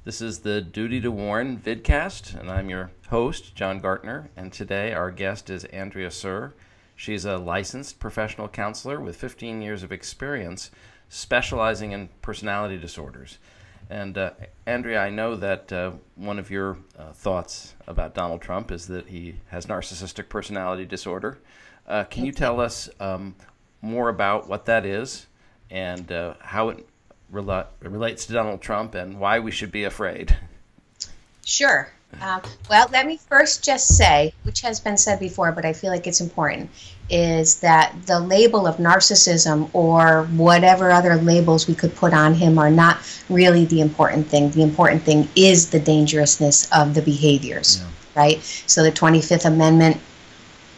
This is the Duty to Warn vidcast, and I'm your host, John Gartner, and today our guest is Andrea Cyr. She's a licensed professional counselor with 15 years of experience specializing in personality disorders. And Andrea, I know that one of your thoughts about Donald Trump is that he has narcissistic personality disorder. Can you tell us more about what that is and how it relates to Donald Trump and why we should be afraid? Sure. Well, let me first just say, which has been said before, but I feel like it's important, is that the label of narcissism or whatever other labels we could put on him are not really the important thing. The important thing is the dangerousness of the behaviors, right? So the 25th Amendment,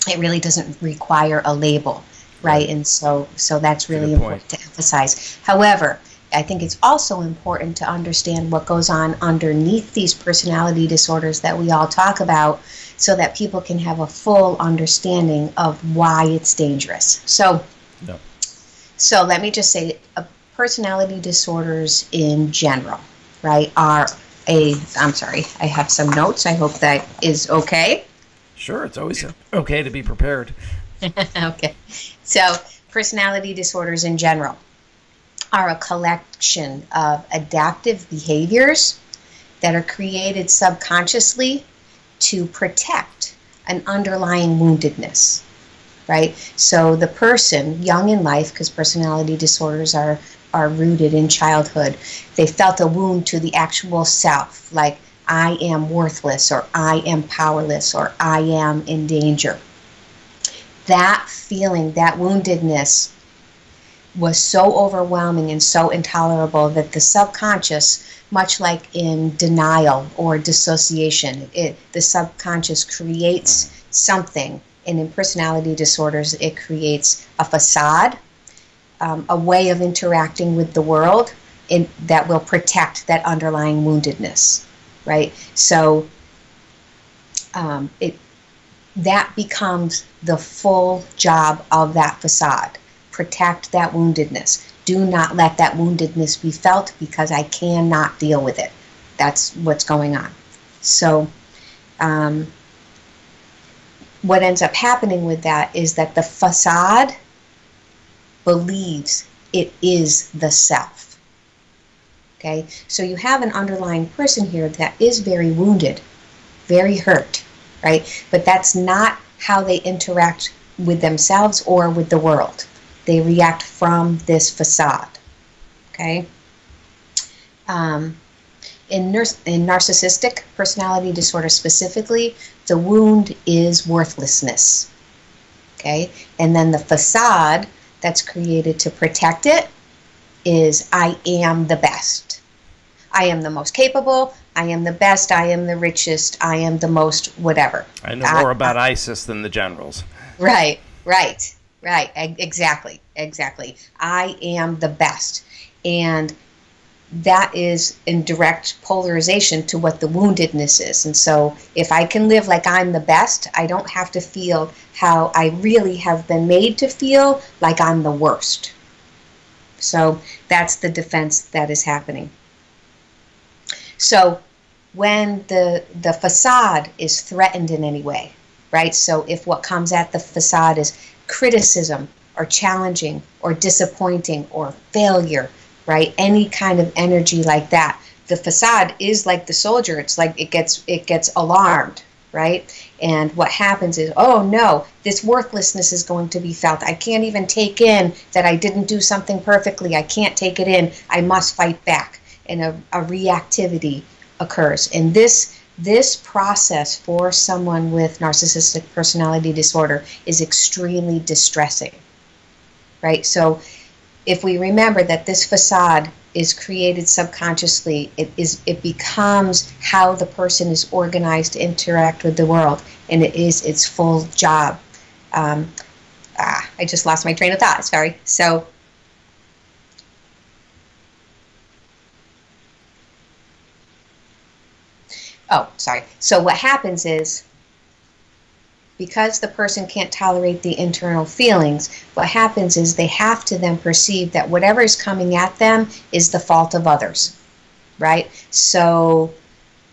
it really doesn't require a label, right? And so that's really important to emphasize. However, I think it's also important to understand what goes on underneath these personality disorders that we all talk about so that people can have a full understanding of why it's dangerous. So let me just say personality disorders in general, right, I'm sorry, I have some notes. I hope that is okay. Sure, it's always okay to be prepared. Okay. So personality disorders in general are a collection of adaptive behaviors that are created subconsciously to protect an underlying woundedness, right? So the person, young in life, because personality disorders are rooted in childhood, they felt a wound to the actual self, like I am worthless, or I am powerless, or I am in danger. That feeling, that woundedness, was so overwhelming and so intolerable that the subconscious, much like in denial or dissociation, the subconscious creates something, and in personality disorders it creates a facade, a way of interacting with the world that will protect that underlying woundedness, right? So that becomes the full job of that facade. Protect that woundedness. Do not let that woundedness be felt because I cannot deal with it. That's what's going on. So what ends up happening with that is that the facade believes it is the self. Okay? So you have an underlying person here that is very wounded, very hurt, right? But that's not how they interact with themselves or with the world. They react from this facade, okay? In narcissistic personality disorder specifically, the wound is worthlessness, okay? And then the facade that's created to protect it is I am the best. I am the most capable. I am the best. I am the richest. I am the most whatever. I know more about ISIS than the generals. Right. Exactly. I am the best. And that is in direct polarization to what the woundedness is. And so if I can live like I'm the best, I don't have to feel how I really have been made to feel, like I'm the worst. So that's the defense that is happening. So when the facade is threatened in any way, right? So if what comes at the facade is criticism or challenging or disappointing or failure, right? Any kind of energy like that, the facade is like the soldier. It's like it gets alarmed, right? And what happens is, oh no, this worthlessness is going to be felt. I can't even take in that I didn't do something perfectly. I can't take it in. I must fight back. And a reactivity occurs. And this process for someone with narcissistic personality disorder is extremely distressing, right? So if we remember that this facade is created subconsciously, it becomes how the person is organized to interact with the world, and it is its full job. I just lost my train of thought, sorry. So So what happens is, because the person can't tolerate the internal feelings, what happens is they have to then perceive that whatever is coming at them is the fault of others. right? So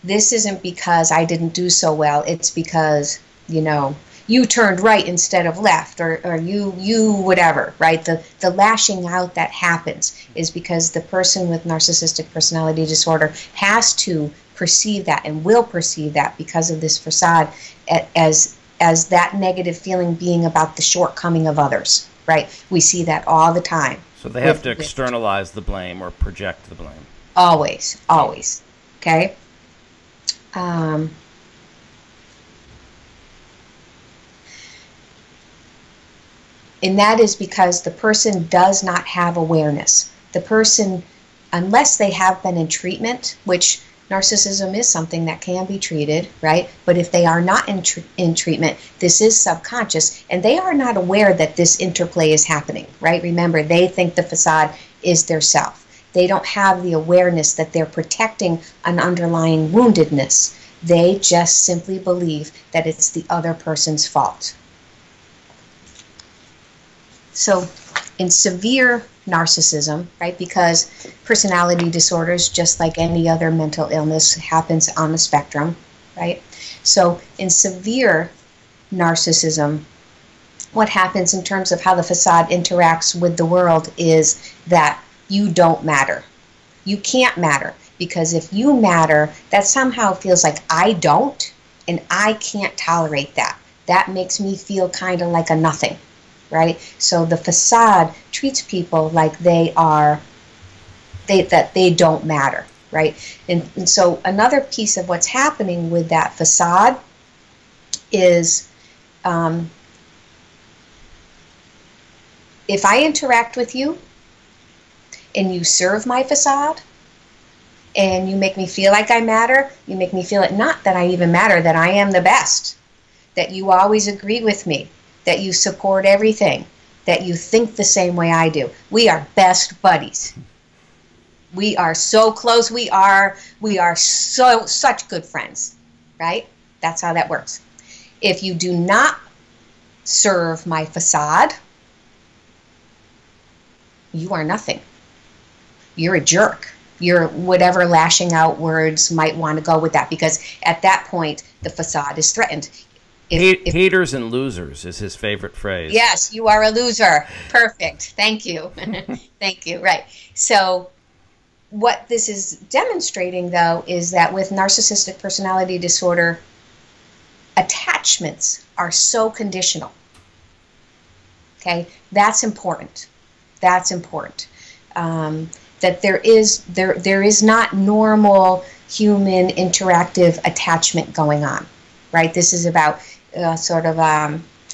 this isn't because I didn't do so well. It's because, you know, you turned right instead of left, or you whatever, right? The lashing out that happens is because the person with narcissistic personality disorder has to perceive that and will perceive that because of this facade as that negative feeling being about the shortcoming of others, right? We see that all the time. So they have to externalize the blame or project the blame. Always, always, okay? And that is because the person does not have awareness. The person, unless they have been in treatment, which narcissism is something that can be treated, right? But if they are not in treatment, this is subconscious, and they are not aware that this interplay is happening, right? Remember, they think the facade is their self. They don't have the awareness that they're protecting an underlying woundedness. They just simply believe that it's the other person's fault. So in severe narcissism, right, because personality disorders, just like any other mental illness, happens on the spectrum, right? So in severe narcissism, what happens in terms of how the facade interacts with the world is that you don't matter. You can't matter, because if you matter, that somehow feels like I don't, and I can't tolerate that. That makes me feel kind of like a nothing. Right? So the facade treats people like that they don't matter, right? And so another piece of what's happening with that facade is if I interact with you and you serve my facade and you make me feel like I matter, you make me feel it not that I even matter, that I am the best, that you always agree with me, that you support everything, that you think the same way I do. We are best buddies. We are so close. We are such good friends, right? That's how that works. If you do not serve my facade, you are nothing. You're a jerk. You're whatever lashing out words might want to go with that, because at that point, the facade is threatened. Haters and losers is his favorite phrase. Yes, you are a loser. Perfect. Thank you. Thank you. Right. So what this is demonstrating, though, is that with narcissistic personality disorder, attachments are so conditional. Okay? That's important. That's important. That there is not normal human interactive attachment going on. Right? This is about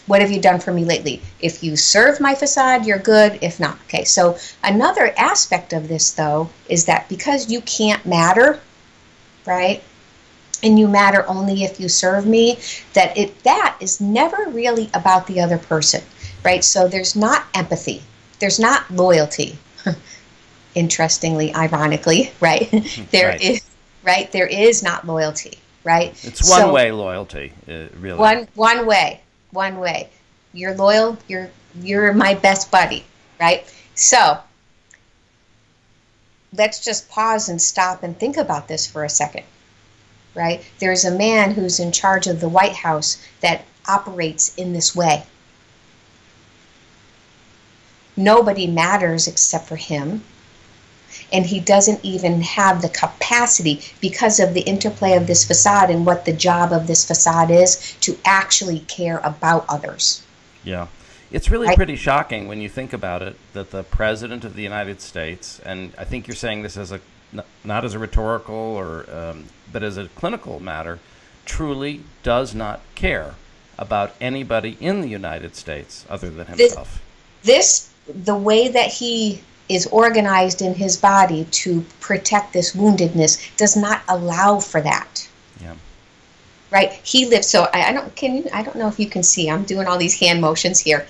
what have you done for me lately? If you serve my facade, you're good. If not, okay. So another aspect of this, though, is that because you can't matter, right, and you matter only if you serve me, that is never really about the other person, right? So there's not empathy. There's not loyalty. Interestingly, ironically, right? There is not loyalty. Right? It's one-way loyalty, really. One way. You're loyal. You're my best buddy, right? So let's just pause and stop and think about this for a second, right? There's a man who's in charge of the White House that operates in this way. Nobody matters except for him. And he doesn't even have the capacity, because of the interplay of this facade and what the job of this facade is, to actually care about others. Yeah. It's really pretty shocking when you think about it, that the President of the United States, and I think you're saying this as not as a rhetorical but as a clinical matter, truly does not care about anybody in the United States other than himself. The way that he is organized in his body to protect this woundedness does not allow for that. Yeah. Right? He lives, so I don't know if you can see, I'm doing all these hand motions here,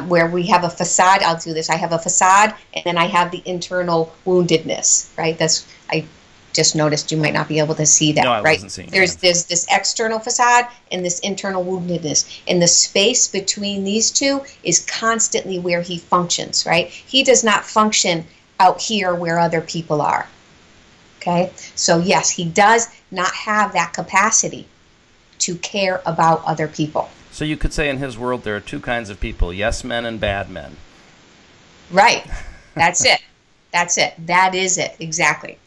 where we have a facade. I'll do this. I have a facade, and then I have the internal woundedness, right? I just noticed you might not be able to see that, no, I right? Wasn't seeing there's this external facade and this internal woundedness, and the space between these two is constantly where he functions, right? He does not function out here where other people are. Okay, so yes, he does not have that capacity to care about other people. So you could say in his world there are two kinds of people, yes men and bad men. Right. That's it. That's it. That is it. Exactly.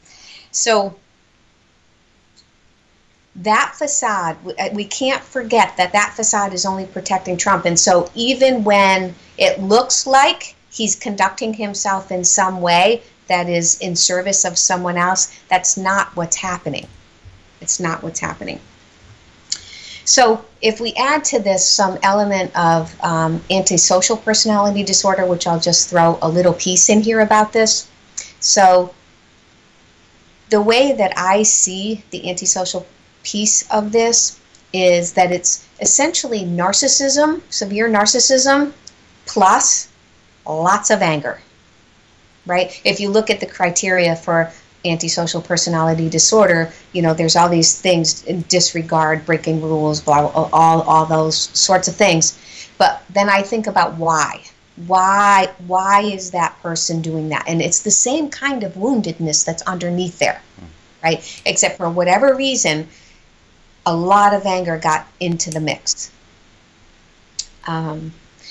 So that facade, we can't forget that that facade is only protecting Trump. And so even when it looks like he's conducting himself in some way that is in service of someone else, that's not what's happening. It's not what's happening. So if we add to this some element of antisocial personality disorder, which I'll just throw a little piece in here about this. So the way that I see the antisocial piece of this is that it's essentially narcissism, severe narcissism, plus lots of anger, right? If you look at the criteria for antisocial personality disorder, you know, there's all these things, disregard, breaking rules, blah, blah, all those sorts of things. But then I think about why. Why is that person doing that? And it's the same kind of woundedness that's underneath there, right? Except for whatever reason, a lot of anger got into the mix.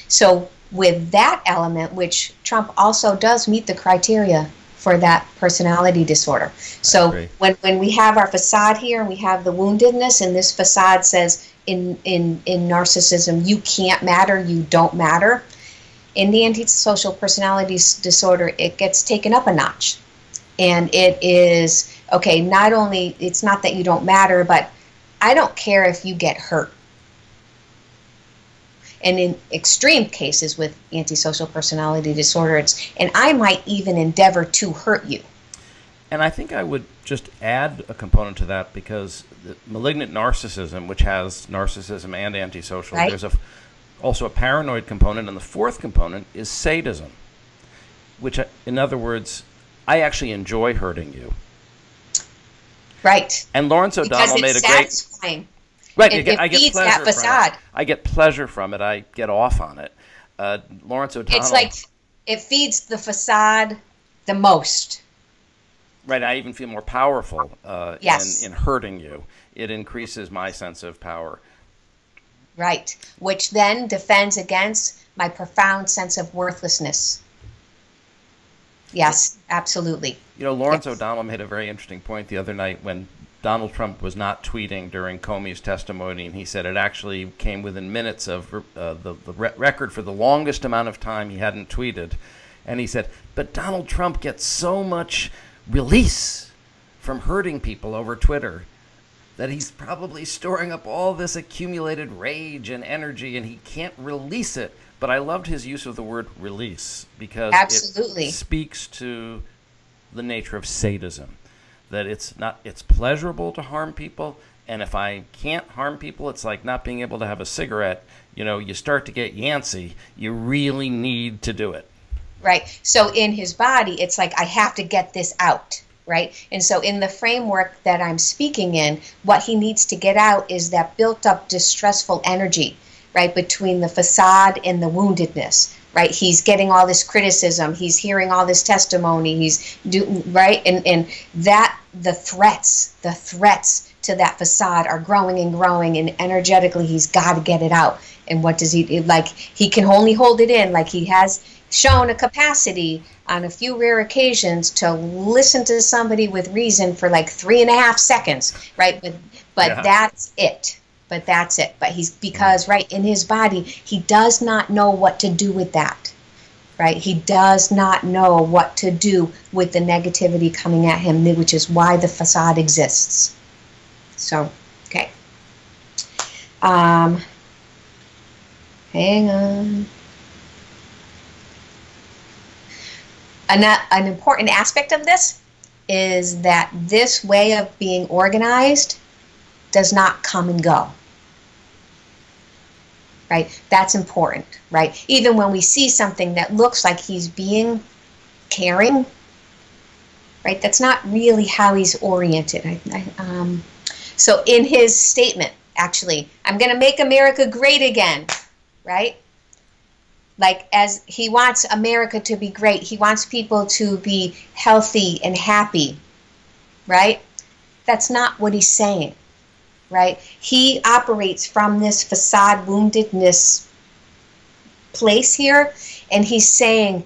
So with that element, which Trump also does meet the criteria for that personality disorder. So when we have our facade here and we have the woundedness, and this facade says in narcissism, you can't matter, you don't matter. In the antisocial personality disorder, it gets taken up a notch. And it is, okay, not only, it's not that you don't matter, but I don't care if you get hurt. And in extreme cases with antisocial personality disorder, and I might even endeavor to hurt you. And I think I would just add a component to that, because the malignant narcissism, which has narcissism and antisocial, right, there's also a paranoid component, and the fourth component is sadism, which, in other words, I actually enjoy hurting you. Right. And Lawrence O'Donnell made a satisfying. Right, I get pleasure from it. I get pleasure from it. I get off on it. Lawrence O'Donnell. It's like it feeds the facade the most. Right, I even feel more powerful yes, in hurting you. It increases my sense of power. Right, which then defends against my profound sense of worthlessness. Yes, absolutely. You know, Lawrence O'Donnell made a very interesting point the other night when Donald Trump was not tweeting during Comey's testimony, and he said it actually came within minutes of the record for the longest amount of time he hadn't tweeted. And he said, but Donald Trump gets so much release from hurting people over Twitter that he's probably storing up all this accumulated rage and energy, and he can't release it. But I loved his use of the word release, because absolutely, it speaks to the nature of sadism. That it's pleasurable to harm people, and if I can't harm people, it's like not being able to have a cigarette. You know, you start to get yancy. You really need to do it. Right. So in his body, it's like, I have to get this out. Right. And so in the framework that I'm speaking in, what he needs to get out is that built up distressful energy, right, between the facade and the woundedness. Right, he's getting all this criticism, he's hearing all this testimony, he's doing right, and that the threats to that facade are growing and growing, and energetically he's got to get it out. And what does he like? He can only hold it in. Like, he has shown a capacity on a few rare occasions to listen to somebody with reason for like 3.5 seconds, right? But yeah, that's it. But that's it. But he's, because right in his body, he does not know what to do with that. Right? He does not know what to do with the negativity coming at him, which is why the facade exists. So, okay. Hang on. An important aspect of this is that this way of being organized does not come and go. Right? That's important, right? Even when we see something that looks like he's being caring, right? That's not really how he's oriented. So in his statement, actually, I'm going to make America great again, right? Like, as he wants America to be great, he wants people to be healthy and happy. right? That's not what he's saying, right? He operates from this facade woundedness place here, and he's saying,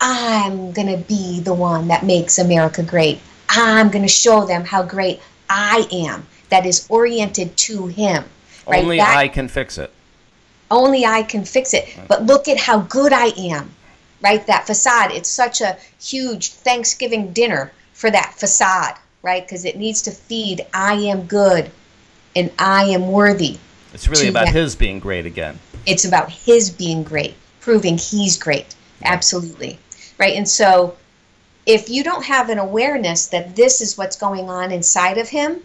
I'm going to be the one that makes America great. I'm going to show them how great I am. That is oriented to him. Right? Only I can fix it. Only I can fix it. But look at how good I am. Right? That facade. It's such a huge Thanksgiving dinner for that facade. Right? Because it needs to feed I am good and I am worthy. It's really about his being great again. It's about his being great, proving he's great. Absolutely. Right? And so if you don't have an awareness that this is what's going on inside of him,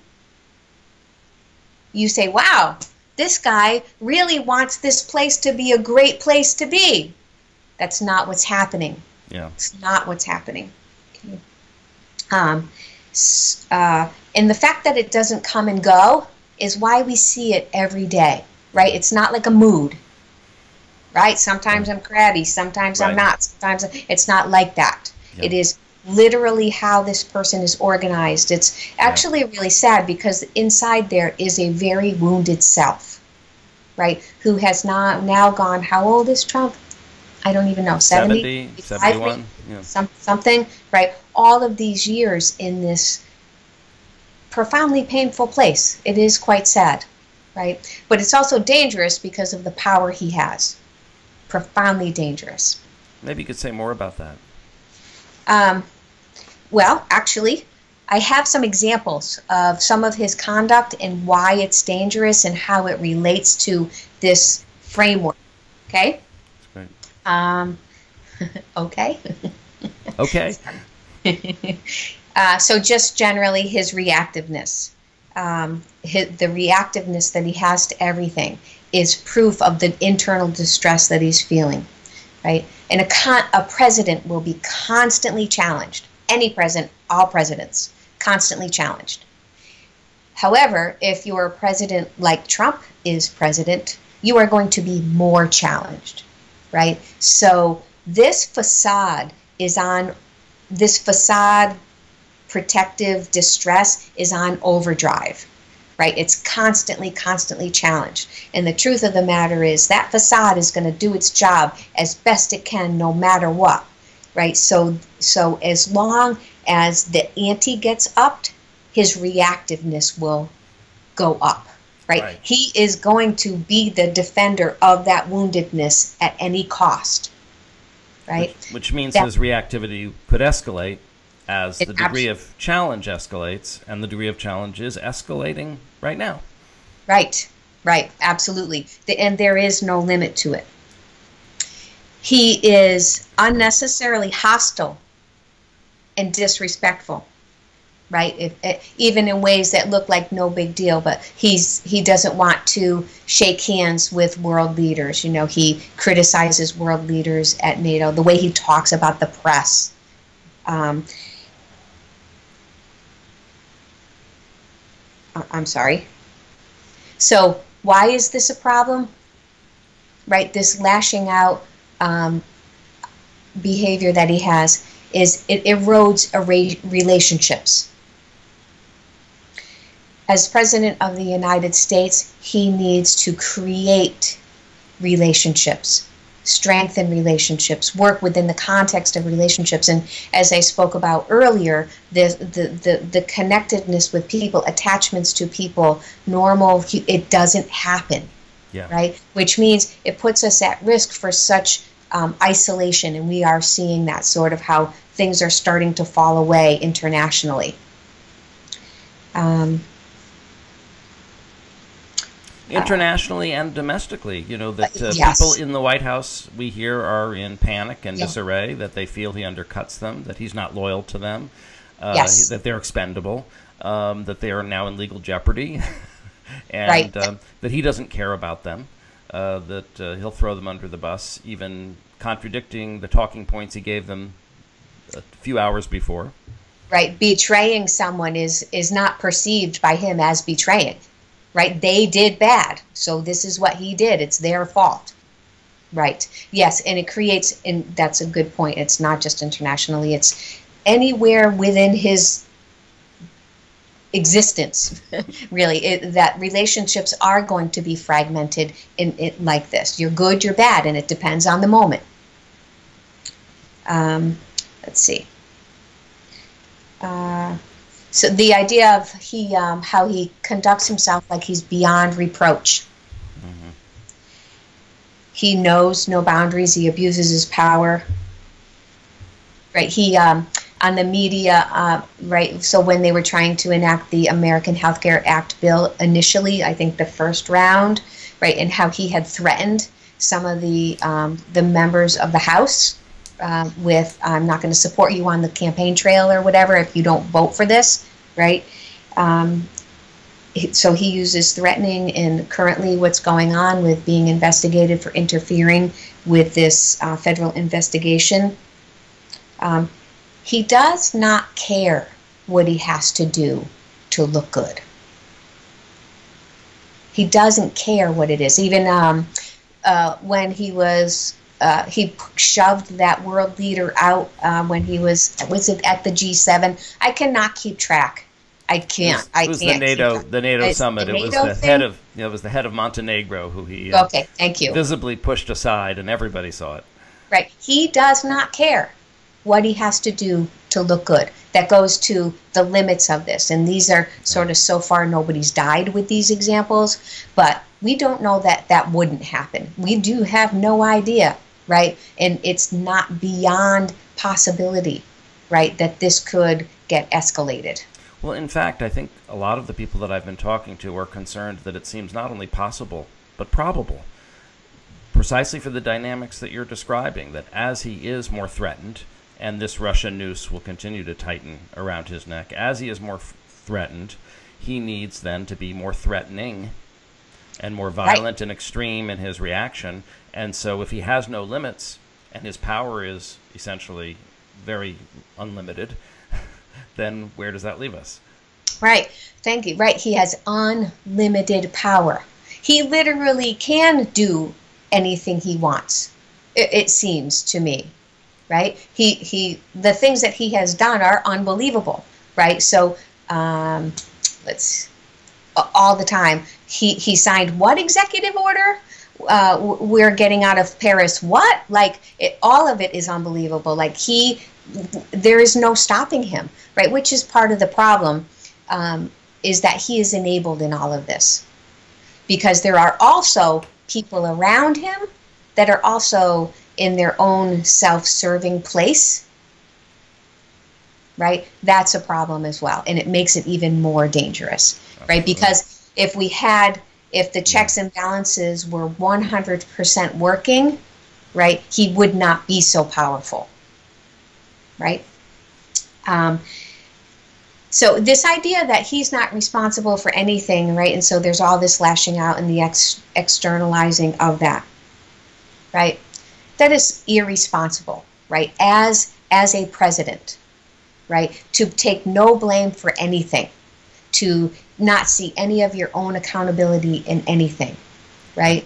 you say, wow, this guy really wants this place to be a great place to be. That's not what's happening. Yeah. It's not what's happening. Okay. And the fact that it doesn't come and go is why we see it every day, right? It's not like a mood, right? Sometimes I'm crabby, sometimes I'm not, sometimes it's not like that. It is literally how this person is organized. It's actually really sad because inside there is a very wounded self, right? Who has now gone, how old is Trump? I don't even know, 70, 71, something, right? All of these years in this profoundly painful place. It is quite sad, right? But it's also dangerous because of the power he has. Profoundly dangerous. Maybe you could say more about that. Well, actually, I have some examples of some of his conduct and why it's dangerous and how it relates to this framework. Okay? That's great. Okay. Okay. So just generally his reactiveness. The reactiveness that he has to everything is proof of the internal distress that he's feeling, right? And a president will be constantly challenged. Any president, all presidents, constantly challenged. However, if you're a president like Trump is president, you are going to be more challenged, right? So this facade protective distress is on overdrive, right? It's constantly challenged. And the truth of the matter is that facade is going to do its job as best it can no matter what, right? So as long as the ante gets upped, his reactiveness will go up, right? He is going to be the defender of that woundedness at any cost, right? Which means his reactivity could escalate as the degree of challenge escalates, and the degree of challenge is escalating right now. Right, absolutely. And there is no limit to it. He is unnecessarily hostile and disrespectful, right? Even in ways that look like no big deal, but he doesn't want to shake hands with world leaders. You know, he criticizes world leaders at NATO, the way he talks about the press. I'm sorry. So why is this a problem? Right, this lashing out behavior that he has it erodes relationships. As President of the United States, he needs to create relationships, strengthen relationships, work within the context of relationships. And as I spoke about earlier, the connectedness with people, attachments to people, normal, it doesn't happen, right? Which means it puts us at risk for such isolation, and we are seeing that sort of how things are starting to fall away internationally. Internationally and domestically, you know, that people in the White House, we hear, are in panic and disarray, that they feel he undercuts them, that he's not loyal to them, that they're expendable, that they are now in legal jeopardy, and that he doesn't care about them, that he'll throw them under the bus, even contradicting the talking points he gave them a few hours before. Right. Betraying someone is not perceived by him as betraying. Right? They did bad, so this is what he did. It's their fault. Right. Yes, and it creates, and that's a good point, it's not just internationally, it's anywhere within his existence, really, that relationships are going to be fragmented in it like this. You're good, you're bad, and it depends on the moment. Let's see. So the idea of how he conducts himself like he's beyond reproach. Mm-hmm. He knows no boundaries. He abuses his power. Right. He on the media. Right. So when they were trying to enact the American Health Care Act bill initially, I think the first round, right, and how he had threatened some of the members of the House. With I'm not going to support you on the campaign trail or whatever if you don't vote for this, right? So he uses threatening, and currently what's going on with being investigated for interfering with this federal investigation. He does not care what he has to do to look good. He doesn't care what it is. Even when he was... he shoved that world leader out when he was it at the G7? I cannot keep track. I can't. It was the NATO summit. It was the head of Montenegro who he okay. Thank you. Visibly pushed aside, and everybody saw it. Right. He does not care what he has to do to look good. That goes to the limits of this, and these are sort of, so far nobody's died with these examples, but we don't know that that wouldn't happen. We do have no idea. Right? And it's not beyond possibility, right, that this could get escalated. Well, in fact, I think a lot of the people that I've been talking to are concerned that it seems not only possible, but probable, precisely for the dynamics that you're describing, that as he is more threatened, and this Russian noose will continue to tighten around his neck, as he is more threatened, he needs then to be more threatening and more violent and extreme in his reaction. And so if he has no limits and his power is essentially very unlimited, then where does that leave us? Right. Thank you. Right. He has unlimited power. He literally can do anything he wants, it seems to me. Right. The things that he has done are unbelievable. Right. So all the time. He signed what executive order? We're getting out of Paris. What? Like, all of it is unbelievable. Like, there is no stopping him, right? Which is part of the problem, is that he is enabled in all of this. Because there are also people around him that are also in their own self-serving place, right? That's a problem as well. And it makes it even more dangerous, right? Because if the checks and balances were 100% working, right, he would not be so powerful, right? So this idea that he's not responsible for anything, right, and so there's all this lashing out and the externalizing of that, right, that is irresponsible, right, as a president, right, to take no blame for anything, to not see any of your own accountability in anything, right?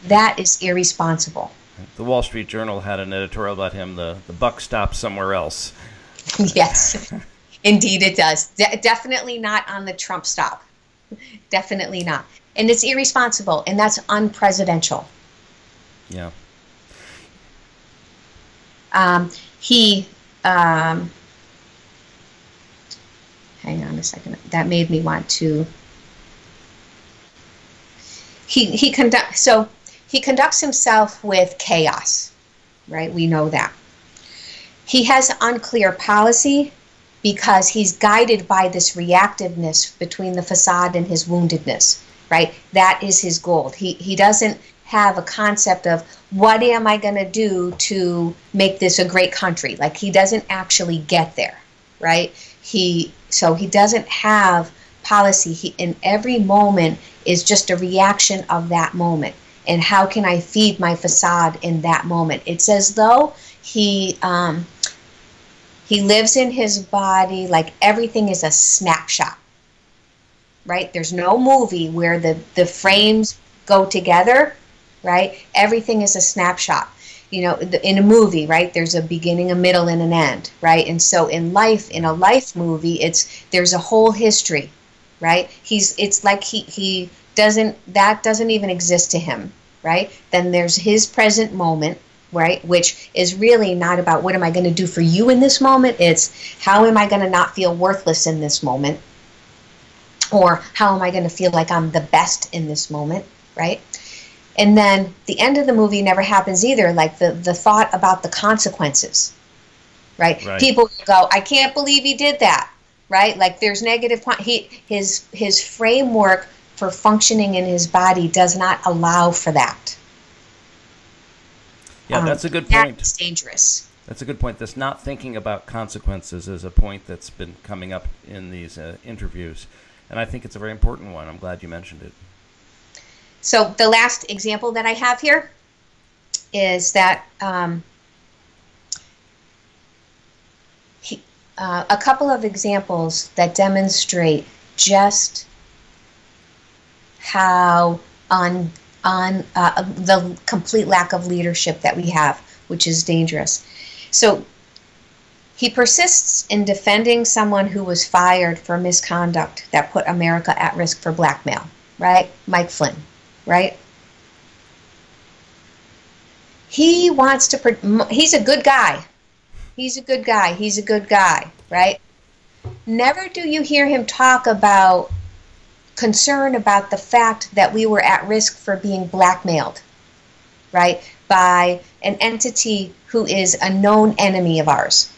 That is irresponsible. The Wall Street Journal had an editorial about him, the buck stops somewhere else. Yes, indeed it does. Definitely not on the Trump stop. Definitely not. And it's irresponsible, and that's unpresidential. Yeah. Hang on a second. That made me want to. He conducts himself with chaos, right? We know that. He has unclear policy because he's guided by this reactiveness between the facade and his woundedness, right? That is his goal. He doesn't have a concept of what am I going to do to make this a great country. Like, he doesn't actually get there, right? So he doesn't have policy. In every moment is just a reaction of that moment. And how can I feed my facade in that moment? It's as though he lives in his body like everything is a snapshot, right? There's no movie where the frames go together, right? Everything is a snapshot. You know, in a movie, right, there's a beginning, a middle, and an end, right? And so in life, in a life movie, there's a whole history, right? It's like he doesn't, that doesn't even exist to him, right? Then there's his present moment, right? Which is really not about what am I going to do for you in this moment. It's how am I going to not feel worthless in this moment? Or how am I going to feel like I'm the best in this moment, right? And then the end of the movie never happens either, like the thought about the consequences, right? People go, I can't believe he did that, right? Like there's negative, his framework for functioning in his body does not allow for that. Yeah, that's a good point. That's dangerous. That's a good point. This not thinking about consequences is a point that's been coming up in these interviews. And I think it's a very important one. I'm glad you mentioned it. So the last example that I have here is that a couple of examples that demonstrate just how on the complete lack of leadership that we have, which is dangerous. So he persists in defending someone who was fired for misconduct that put America at risk for blackmail, right? Mike Flynn, right? He wants to, he's a good guy. He's a good guy. He's a good guy, right? Never do you hear him talk about concern about the fact that we were at risk for being blackmailed, right, by an entity who is a known enemy of ours,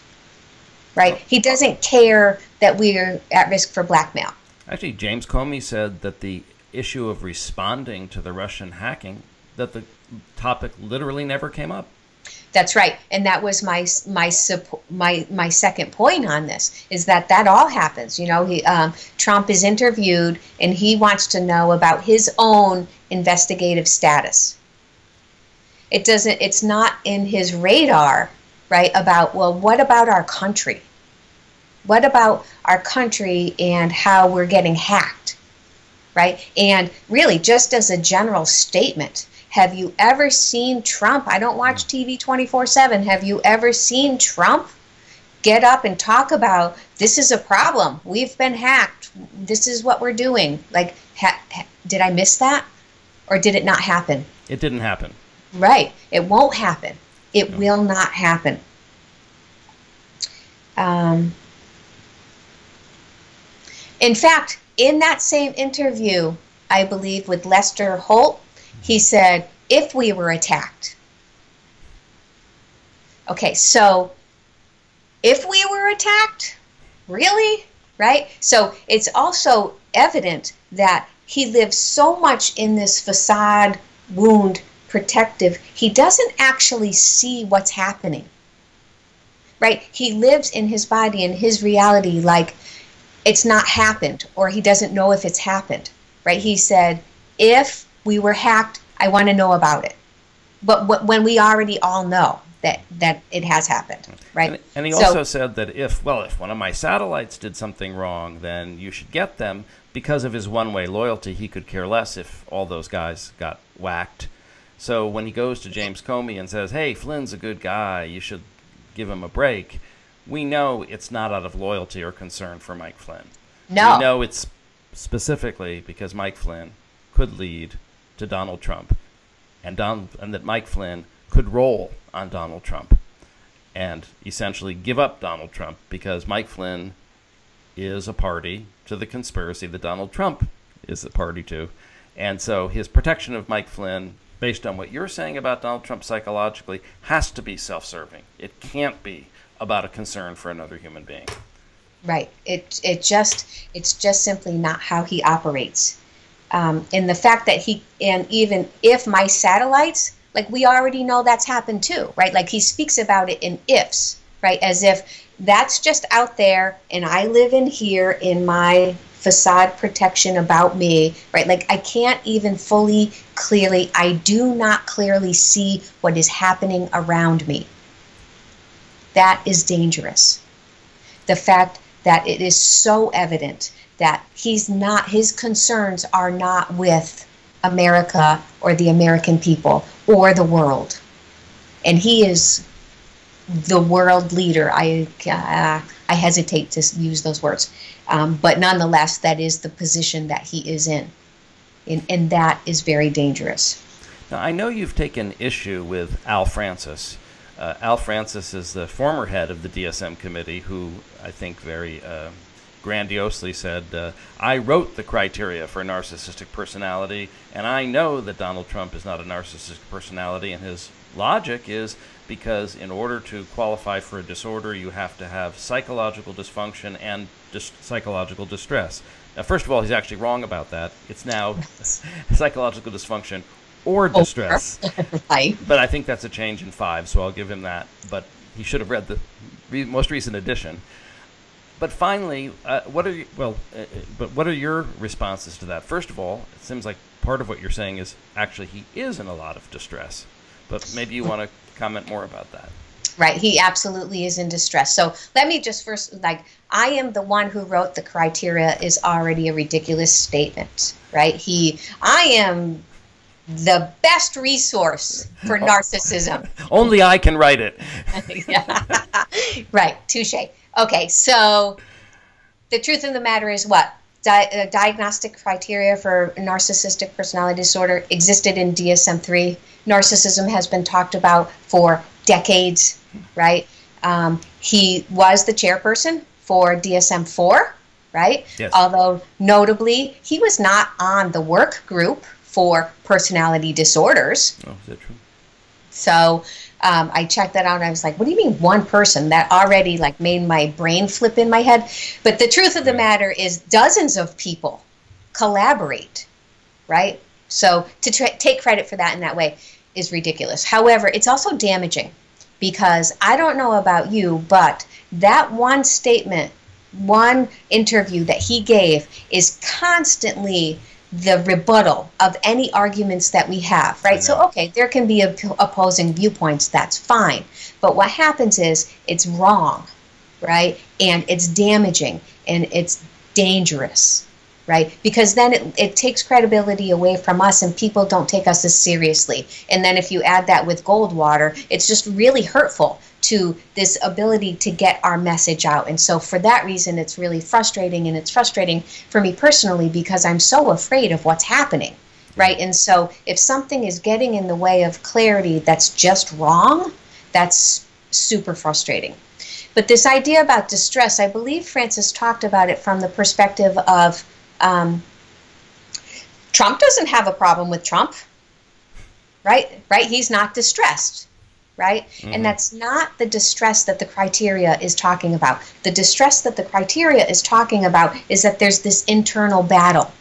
right? He doesn't care that we're at risk for blackmail. Actually, James Comey said that the issue of responding to the Russian hacking, that the topic literally never came up. That's right, and that was my second point on this, is that all happens. You know, Trump is interviewed, and he wants to know about his own investigative status. It's not in his radar, right, about, well, what about our country? What about our country and how we're getting hacked, right? And really, just as a general statement, have you ever seen Trump? I don't watch TV 24/7. Have you ever seen Trump get up and talk about, this is a problem, we've been hacked, this is what we're doing? Like, did I miss that? Or did it not happen? It didn't happen. Right. It won't happen. It will not happen. In fact, in that same interview, I believe with Lester Holt, he said, if we were attacked. Okay, so if we were attacked, really? Right? So it's also evident that he lives so much in this facade, wound, protective, he doesn't actually see what's happening. Right? He lives in his body and his reality like it's not happened, or he doesn't know if it's happened. Right? He said, if we were hacked, I want to know about it. But when we already all know that it has happened, right? And he also said that if one of my satellites did something wrong, then you should get them. Because of his one-way loyalty, he could care less if all those guys got whacked. So when he goes to James Comey and says, hey, Flynn's a good guy, you should give him a break, we know it's not out of loyalty or concern for Mike Flynn. No. We know it's specifically because Mike Flynn could lead to Donald Trump, and that Mike Flynn could roll on Donald Trump and essentially give up Donald Trump, because Mike Flynn is a party to the conspiracy that Donald Trump is a party to. And so his protection of Mike Flynn, based on what you're saying about Donald Trump psychologically, has to be self-serving. It can't be about a concern for another human being. Right. It's just simply not how he operates. And the fact that and even if my satellites, like we already know that's happened too, right? Like he speaks about it in ifs, right? As if that's just out there and I live in here in my facade protection about me, right? Like I can't even I do not clearly see what is happening around me. That is dangerous. The fact that it is so evident that his concerns are not with America or the American people or the world. And he is the world leader. I I hesitate to use those words. But nonetheless, that is the position that he is in. And that is very dangerous. Now, I know you've taken issue with Al Francis. Al Francis is the former head of the DSM committee, who I think very grandiosely said, I wrote the criteria for narcissistic personality, and I know that Donald Trump is not a narcissistic personality, and his logic is because in order to qualify for a disorder, you have to have psychological dysfunction and psychological distress. Now, first of all, he's actually wrong about that. It's now psychological dysfunction or distress. Right. But I think that's a change in 5, so I'll give him that. But he should have read the most recent edition. But finally, what are your responses to that? First of all, it seems like part of what you're saying is actually he is in a lot of distress. But maybe you want to comment more about that. Right. He absolutely is in distress. So let me just first, I am the one who wrote the criteria is already a ridiculous statement, right? I am the best resource for narcissism. Only I can write it. Yeah. Right. Touche. Okay. So the truth of the matter is what? Diagnostic criteria for narcissistic personality disorder existed in DSM-3. Narcissism has been talked about for decades, right? He was the chairperson for DSM-4, right? Yes. Although notably, he was not on the work group for personality disorders. Oh, is that true? So I checked that out and I was like, what do you mean one person? That already made my brain flip in my head. But the truth of the matter is dozens of people collaborate, right? So to take credit for that in that way is ridiculous. However, it's also damaging because I don't know about you, but that one statement, one interview that he gave is constantly the rebuttal of any arguments that we have, right? So, okay, there can be opposing viewpoints, that's fine. But what happens is it's wrong, right? And it's damaging and it's dangerous, right? Because then it takes credibility away from us and people don't take us as seriously. And then if you add that with Goldwater, it's just really hurtful to this ability to get our message out. And so for that reason, it's really frustrating, and it's frustrating for me personally because I'm so afraid of what's happening, right? And so if something is getting in the way of clarity that's just wrong, that's super frustrating. But this idea about distress, I believe Francis talked about it from the perspective of Trump doesn't have a problem with Trump, right? He's not distressed. Right? Mm-hmm. And that's not the distress that the criteria is talking about. The distress that the criteria is talking about is that there's this internal battle,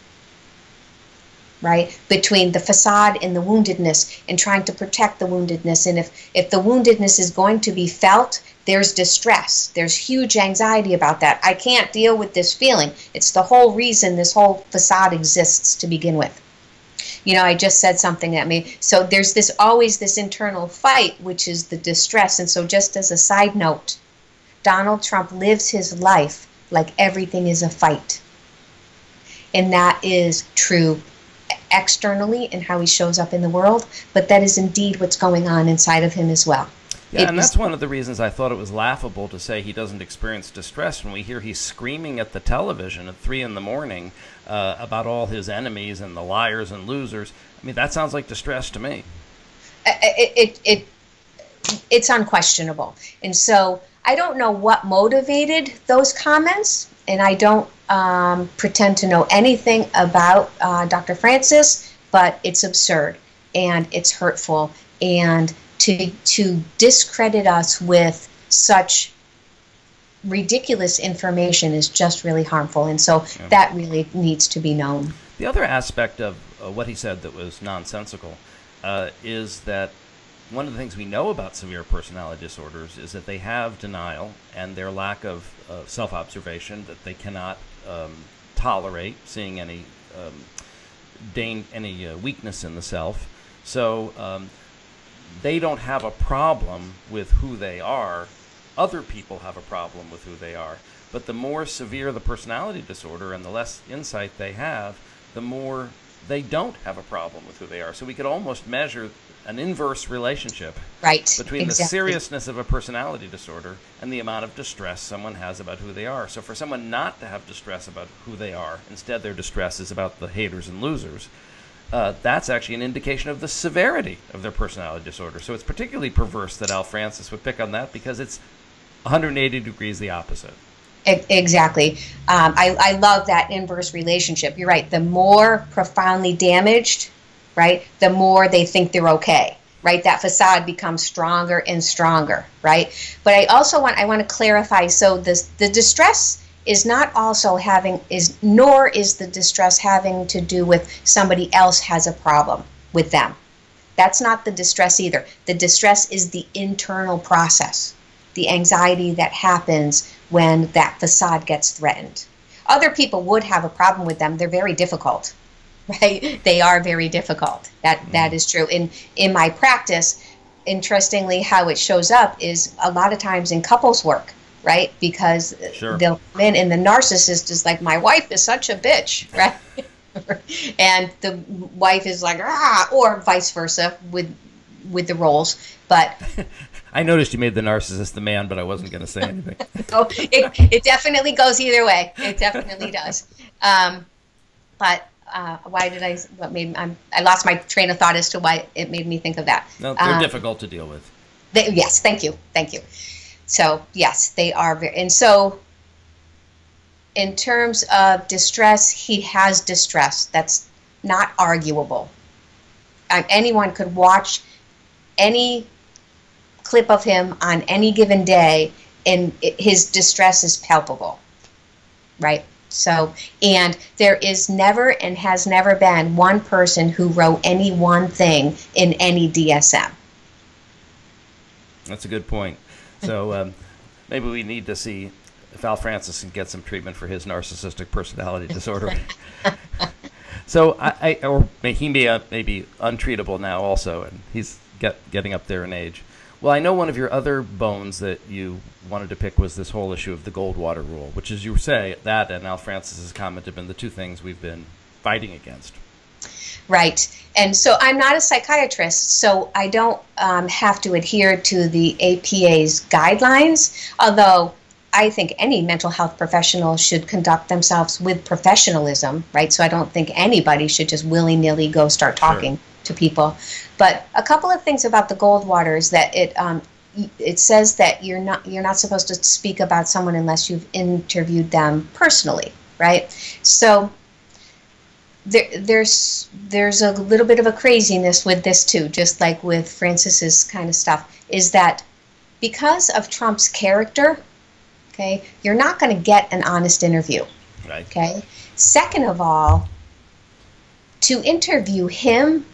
right, between the facade and the woundedness and trying to protect the woundedness. And if the woundedness is going to be felt, there's distress. There's huge anxiety about that. I can't deal with this feeling. It's the whole reason this whole facade exists to begin with. You know, I just said something at me. So there's always this internal fight, which is the distress. And so just as a side note, Donald Trump lives his life like everything is a fight. And that is true externally in how he shows up in the world, but that is indeed what's going on inside of him as well. Yeah, and that's one of the reasons I thought it was laughable to say he doesn't experience distress when we hear he's screaming at the television at 3 in the morning about all his enemies and the liars and losers. I mean, that sounds like distress to me. It's unquestionable. And so I don't know what motivated those comments, and I don't pretend to know anything about Dr. Francis, but it's absurd and it's hurtful, and to discredit us with such ridiculous information is just really harmful, and so that really needs to be known. The other aspect of what he said that was nonsensical is that one of the things we know about severe personality disorders is that they have denial and their lack of self-observation, that they cannot tolerate seeing any weakness in the self. So they don't have a problem with who they are. Other people have a problem with who they are. But the more severe the personality disorder and the less insight they have, the more they don't have a problem with who they are. So we could almost measure an inverse relationship between the seriousness of a personality disorder and the amount of distress someone has about who they are. So for someone not to have distress about who they are, instead their distress is about the haters and losers, that's actually an indication of the severity of their personality disorder. So it's particularly perverse that Al Francis would pick on that, because it's 180 degrees the opposite. Exactly. I love that inverse relationship. You're right. The more profoundly damaged, right, the more they think they're okay, right? That facade becomes stronger and stronger, right? But I also want to clarify. So the distress is not also nor is the distress having to do with somebody else has a problem with them. That's not the distress either. The distress is the internal process, the anxiety that happens when that facade gets threatened. Other people would have a problem with them. They're very difficult, right? They are very difficult. That is true. In my practice, interestingly, how it shows up is a lot of times in couples work, right? Because they'll come in and the narcissist is like, my wife is such a bitch, right? And the wife is like, or vice versa with the roles. But I noticed you made the narcissist the man, but I wasn't going to say anything. Oh, it definitely goes either way. It definitely does. But why did I lost my train of thought as to why it made me think of that. No, they're difficult to deal with. Yes, thank you. So yes, they are. And so in terms of distress, he has distress. That's not arguable. Anyone could watch any clip of him on any given day, and his distress is palpable, right? So, and there is never and has never been one person who wrote any one thing in any DSM. That's a good point. So maybe we need to see if Al Francis can get some treatment for his narcissistic personality disorder. So he may be untreatable now also, and he's getting up there in age. Well, I know one of your other bones that you wanted to pick was this whole issue of the Goldwater rule, which, as you say, that and Al Francis's comment have been the two things we've been fighting against. Right. And so I'm not a psychiatrist, so I don't have to adhere to the APA's guidelines, although I think any mental health professional should conduct themselves with professionalism, right? So I don't think anybody should just willy-nilly go start talking to people. But a couple of things about the Goldwater is that it says that you're not supposed to speak about someone unless you've interviewed them personally, right? So there's a little bit of a craziness with this too, just like with Francis's kind of stuff, is that because of Trump's character, okay, you're not going to get an honest interview. Right. Okay. Second of all, to interview him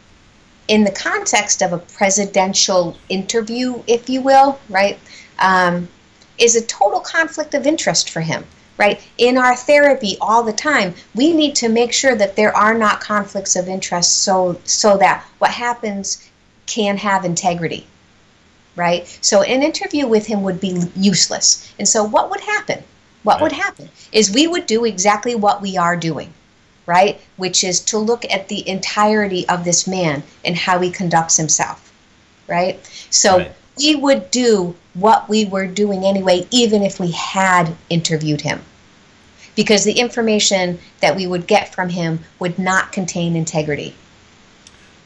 in the context of a presidential interview, if you will, right, is a total conflict of interest for him, right? In our therapy all the time, we need to make sure that there are not conflicts of interest so that what happens can have integrity, right? So an interview with him would be useless. And so what would happen? What would happen is we would do exactly what we are doing, right? Which is to look at the entirety of this man and how he conducts himself, right? So we would do what we were doing anyway, even if we had interviewed him, because the information that we would get from him would not contain integrity.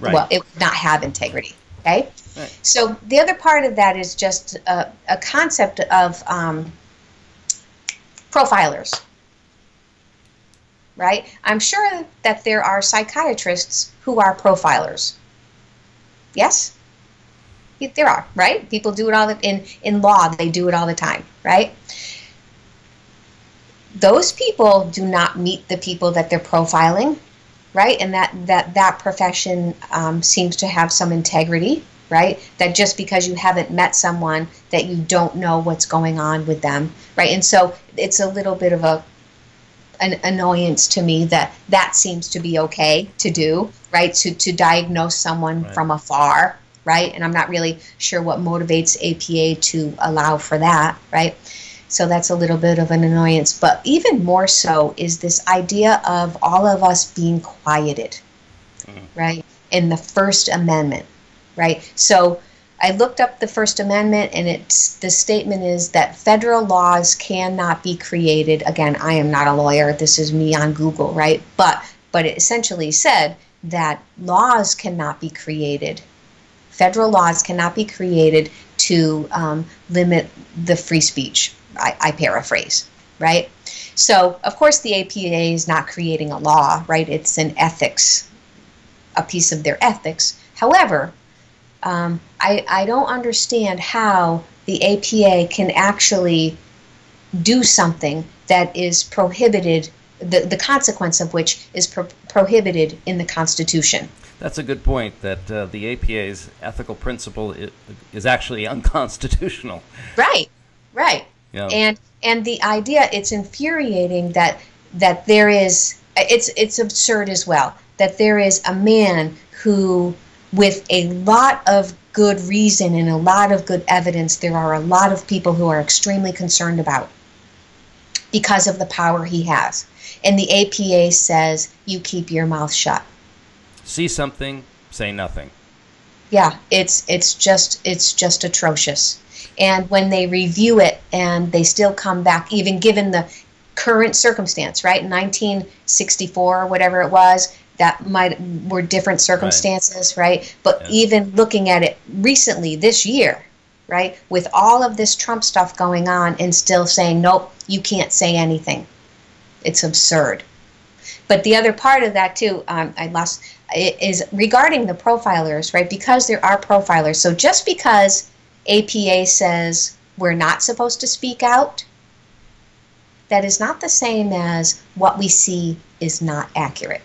Right. Well, it would not have integrity, okay? Right. So the other part of that is just a concept of profilers. Right? I'm sure that there are psychiatrists who are profilers. Yes? There are, right? People do it all in law, they do it all the time, right? Those people do not meet the people that they're profiling, right? And that profession seems to have some integrity, right? That just because you haven't met someone that you don't know what's going on with them, right? And so it's a little bit of an annoyance to me that seems to be okay to do, right? To diagnose someone from afar, right? And I'm not really sure what motivates APA to allow for that, right? So that's a little bit of an annoyance. But even more so is this idea of all of us being quieted, right, in the First Amendment, right? So I looked up the First Amendment, and the statement is that federal laws cannot be created. Again, I am not a lawyer. This is me on Google, right? But it essentially said that laws cannot be created. Federal laws cannot be created to limit the free speech. I paraphrase, right? So, of course, the APA is not creating a law, right? It's an ethics, a piece of their ethics. However, I don't understand how the APA can actually do something that is prohibited, the consequence of which is prohibited in the Constitution. That's a good point, that the APA's ethical principle is actually unconstitutional. Right, right. Yeah. And the idea, it's infuriating that there is, it's absurd as well, that there is a man who, with a lot of good reason and a lot of good evidence, there are a lot of people who are extremely concerned about because of the power he has. And the APA says, you keep your mouth shut. See something, say nothing. Yeah, it's just atrocious. And when they review it and they still come back, even given the current circumstance, right? 1964 or whatever it was, that were different circumstances, right? But yes. Even looking at it recently this year, right, with all of this Trump stuff going on, and still saying, nope, you can't say anything. It's absurd. But the other part of that too, is regarding the profilers, right? Because there are profilers. So just because APA says we're not supposed to speak out, that is not the same as what we see is not accurate.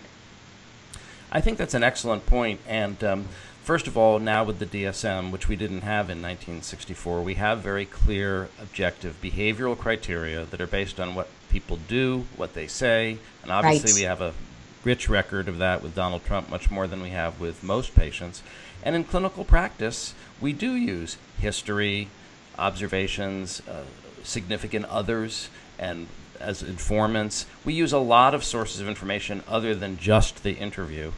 I think that's an excellent point. And first of all, now with the DSM, which we didn't have in 1964, we have very clear, objective behavioral criteria that are based on what people do, what they say, and obviously Right. we have a rich record of that with Donald Trump, much more than we have with most patients. And in clinical practice, we do use history, observations, significant others, and as informants. We use a lot of sources of information other than just the interview.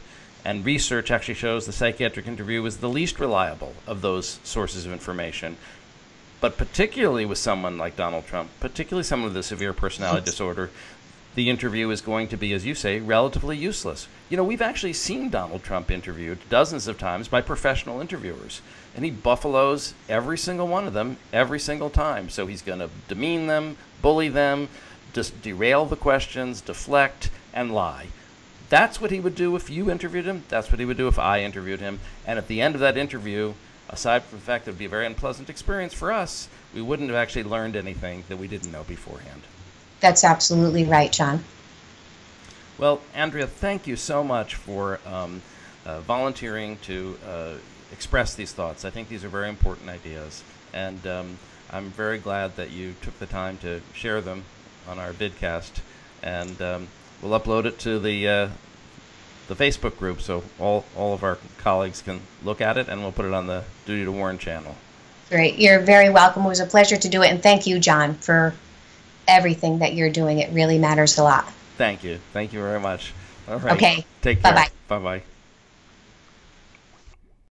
And research actually shows the psychiatric interview is the least reliable of those sources of information. But particularly with someone like Donald Trump, particularly someone with a severe personality disorder, the interview is going to be, as you say, relatively useless. You know, we've actually seen Donald Trump interviewed dozens of times by professional interviewers, and he buffaloes every single one of them every single time. So he's going to demean them, bully them, just derail the questions, deflect, and lie. That's what he would do if you interviewed him. That's what he would do if I interviewed him. And at the end of that interview, aside from the fact that it would be a very unpleasant experience for us, we wouldn't have actually learned anything that we didn't know beforehand. That's absolutely right, John. Well, Andrea, thank you so much for volunteering to express these thoughts. I think these are very important ideas. And I'm very glad that you took the time to share them on our vidcast. And we'll upload it to the Facebook group so all of our colleagues can look at it, and we'll put it on the Duty to Warn channel. Great. You're very welcome. It was a pleasure to do it. And thank you, John, for everything that you're doing. It really matters a lot. Thank you. Thank you very much. All right. Okay. Take care. Bye-bye. Bye-bye.